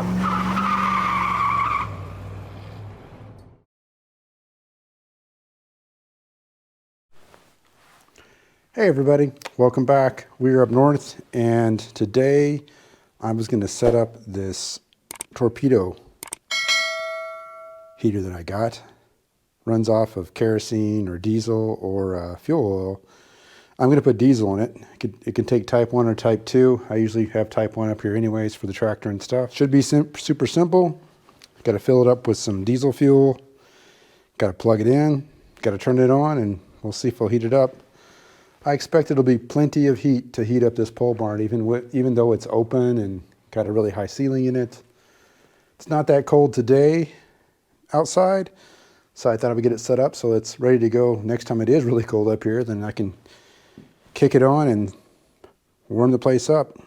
Hey everybody, welcome back. We're up north, and today I was going to set up this torpedo heater that I got. Runs off of kerosene or diesel or fuel oil. I'm going to put diesel in it. It can take type 1 or type 2. I usually have type 1 up here anyways for the tractor and stuff. Should be super simple. Got to fill it up with some diesel fuel. Got to plug it in. Got to turn it on, and we'll see if we'll heat it up. I expect it'll be plenty of heat to heat up this pole barn, even though it's open and got a really high ceiling in it. It's not that cold today outside, so I thought I would get it set up so it's ready to go. Next time it is really cold up here, then I can kick it on and warm the place up.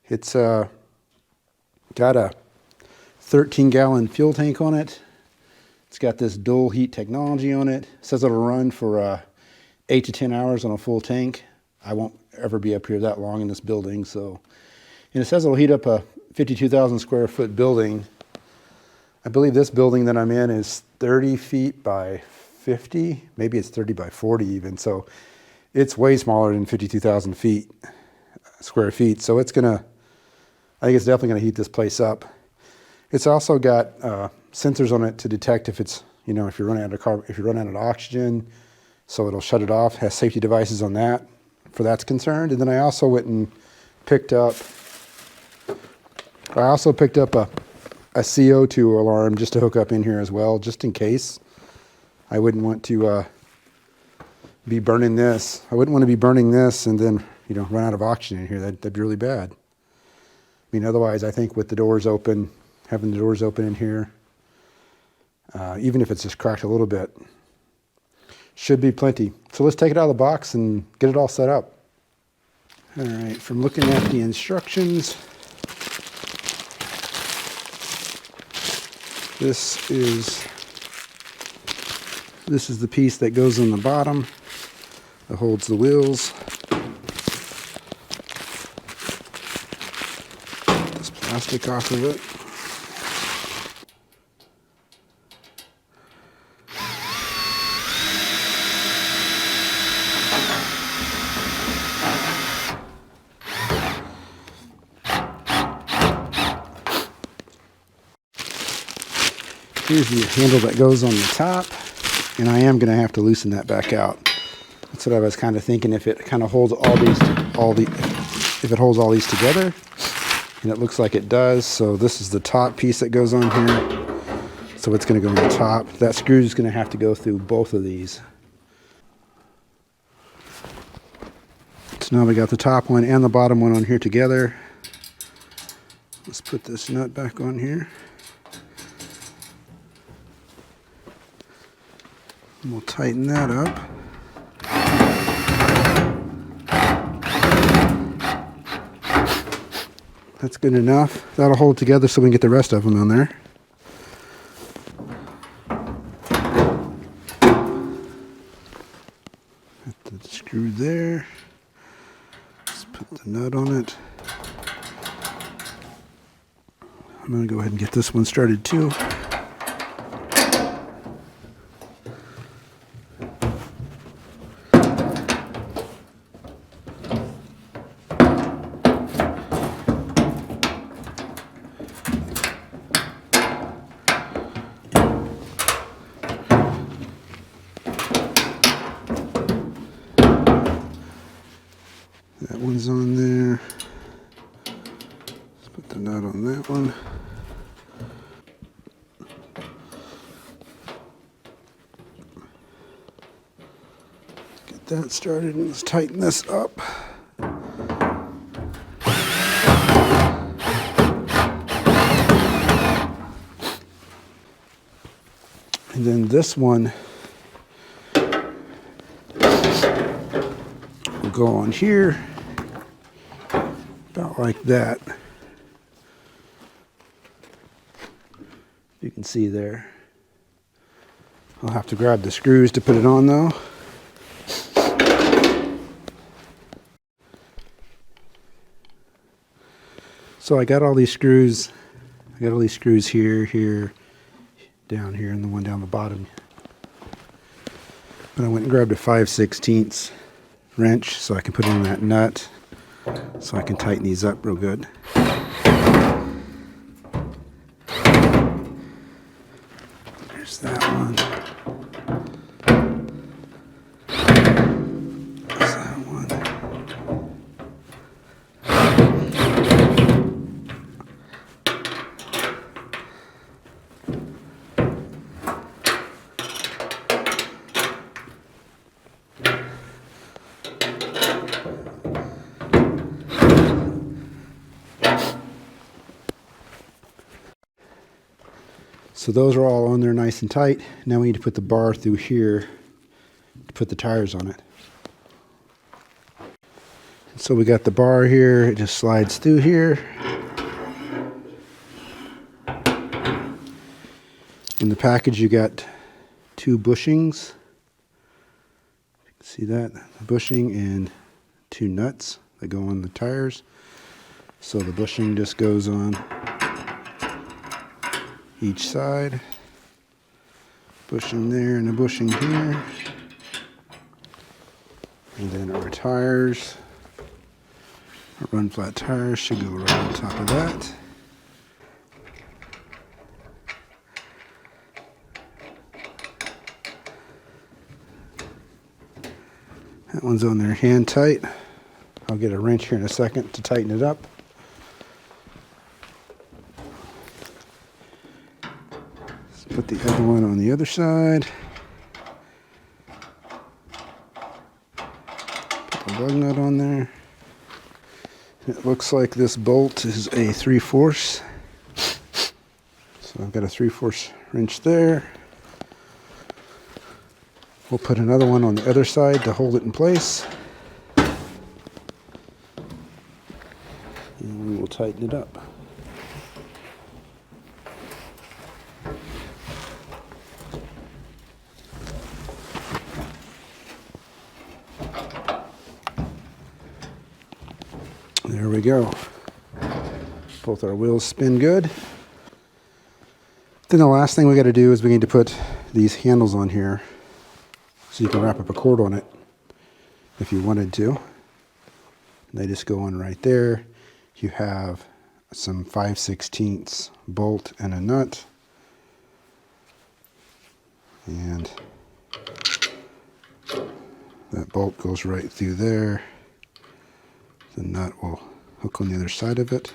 It's got a 13-gallon fuel tank on it. It's got this dual heat technology on it. It says it'll run for 8 to 10 hours on a full tank. I won't ever be up here that long in this building, so. And it says it'll heat up a 52,000 square foot building. I believe this building that I'm in is 30 feet by 50, maybe it's 30 by 40 even, so it's way smaller than 52,000 square feet, so it's gonna, I think it's definitely gonna heat this place up. It's also got sensors on it to detect if it's, you know, if you're running out of oxygen, so it'll shut it off. Has safety devices on that, for that's concerned. And then I also went and picked up a CO2 alarm just to hook up in here as well, just in case. I wouldn't want to be burning this. I wouldn't want to be burning this and then, you know, run out of oxygen in here. That'd be really bad. I mean, otherwise, I think with the doors open, having the doors open in here, even if it's just cracked a little bit, should be plenty. So let's take it out of the box and get it all set up. All right, from looking at the instructions, this is the piece that goes on the bottom that holds the wheels. Get this plastic off of it. Here's the handle that goes on the top, and I am going to have to loosen that back out. That's what I was kind of thinking, if it kind of holds if it holds all these together, and it looks like it does. So this is the top piece that goes on here. So it's going to go on the top. That screw is going to have to go through both of these. So now we got the top one and the bottom one on here together. Let's put this nut back on here. And we'll tighten that up. That's good enough. That'll hold together so we can get the rest of them on there. Put the screw there. Let's put the nut on it. I'm going to go ahead and get this one started too. That one's on there. Let's put the nut on that one. Get that started, and let's tighten this up. And then this one will go on here, about like that. You can see there. I'll have to grab the screws to put it on though. So I got all these screws. I got all these screws here, here, down here, and the one down the bottom. But I went and grabbed a 5/16 wrench so I can put in that nut so I can tighten these up real good. There's that one. There's that one. So those are all on there nice and tight. Now we need to put the bar through here to put the tires on it. So we got the bar here, it just slides through here. In the package you got 2 bushings. You can see that, a bushing and 2 nuts that go on the tires. So the bushing just goes on each side, bushing there and a bushing here, and then our tires, our run flat tires should go right on top of that. That one's on there hand tight. I'll get a wrench here in a second to tighten it up. Put the other one on the other side. Put the lug nut on there. It looks like this bolt is a 3/4. So I've got a 3/4 wrench there. We'll put another one on the other side to hold it in place. And we will tighten it up. There we go. Both our wheels spin good. Then the last thing we got to do is we need to put these handles on here so you can wrap up a cord on it if you wanted to. They just go on right there. You have some 5/16 bolt and a nut. And that bolt goes right through there. The nut will hook on the other side of it.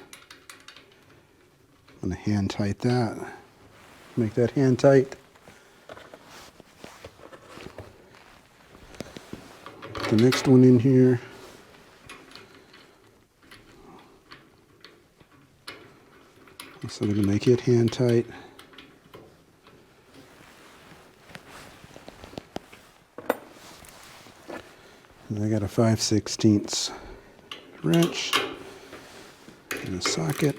I'm going to hand tight that. Make that hand tight. Put the next one in here. So I'm going to make it hand tight. And I got a 5/16 wrench and a socket.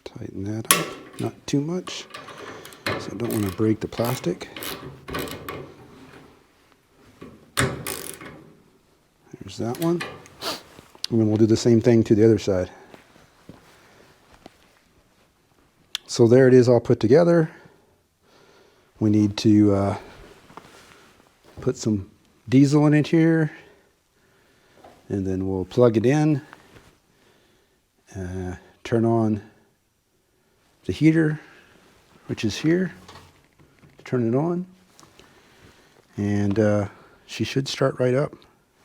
Tighten that up, not too much, so I don't want to break the plastic. There's that one. And then we'll do the same thing to the other side. So there it is all put together. We need to put some diesel in it here, and then we'll plug it in, turn on the heater, which is here, turn it on, and she should start right up.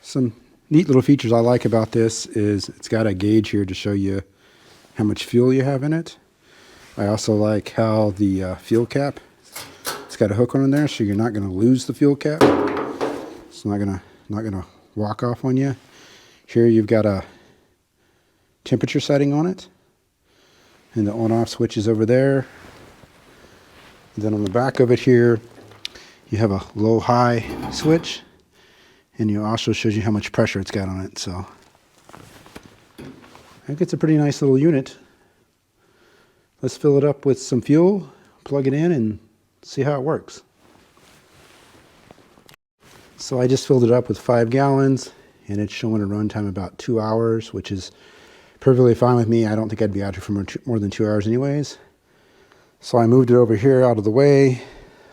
Some neat little features I like about this is it's got a gauge here to show you how much fuel you have in it. I also like how the fuel cap, it's got a hook on there, so you're not going to lose the fuel cap. It's not gonna walk off on you. Here you've got a temperature setting on it, and the on-off switch is over there. And then on the back of it here, you have a low-high switch, and it also shows you how much pressure it's got on it. So I think it's a pretty nice little unit. Let's fill it up with some fuel, plug it in, and see how it works. So I just filled it up with 5 gallons, and it's showing a run time about 2 hours, which is perfectly fine with me. I don't think I'd be out here for more than 2 hours anyways. So I moved it over here out of the way,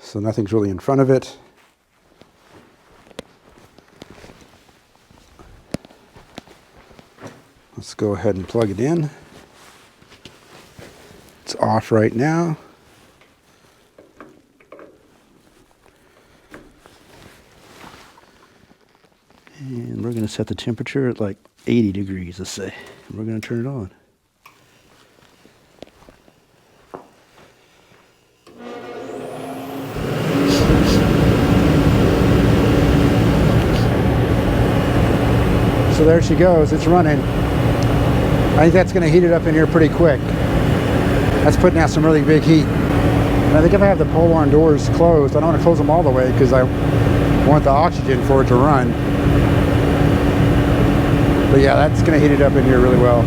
so nothing's really in front of it. Let's go ahead and plug it in. It's off right now. And we're going to set the temperature at like 80 degrees, let's say. And we're going to turn it on. So there she goes, it's running. I think that's going to heat it up in here pretty quick. That's putting out some really big heat. And I think if I have the pole barn doors closed, I don't want to close them all the way because I want the oxygen for it to run. But yeah, that's going to heat it up in here really well.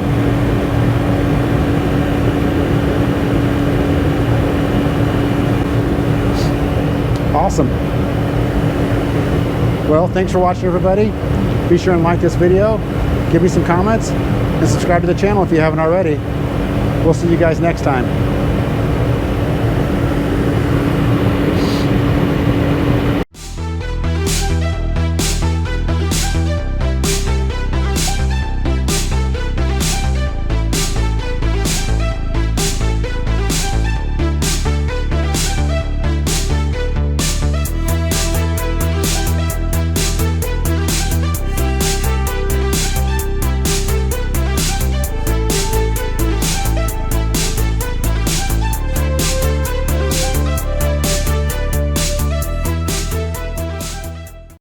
Awesome. Well, thanks for watching, everybody. Be sure and like this video, give me some comments, and subscribe to the channel if you haven't already. We'll see you guys next time.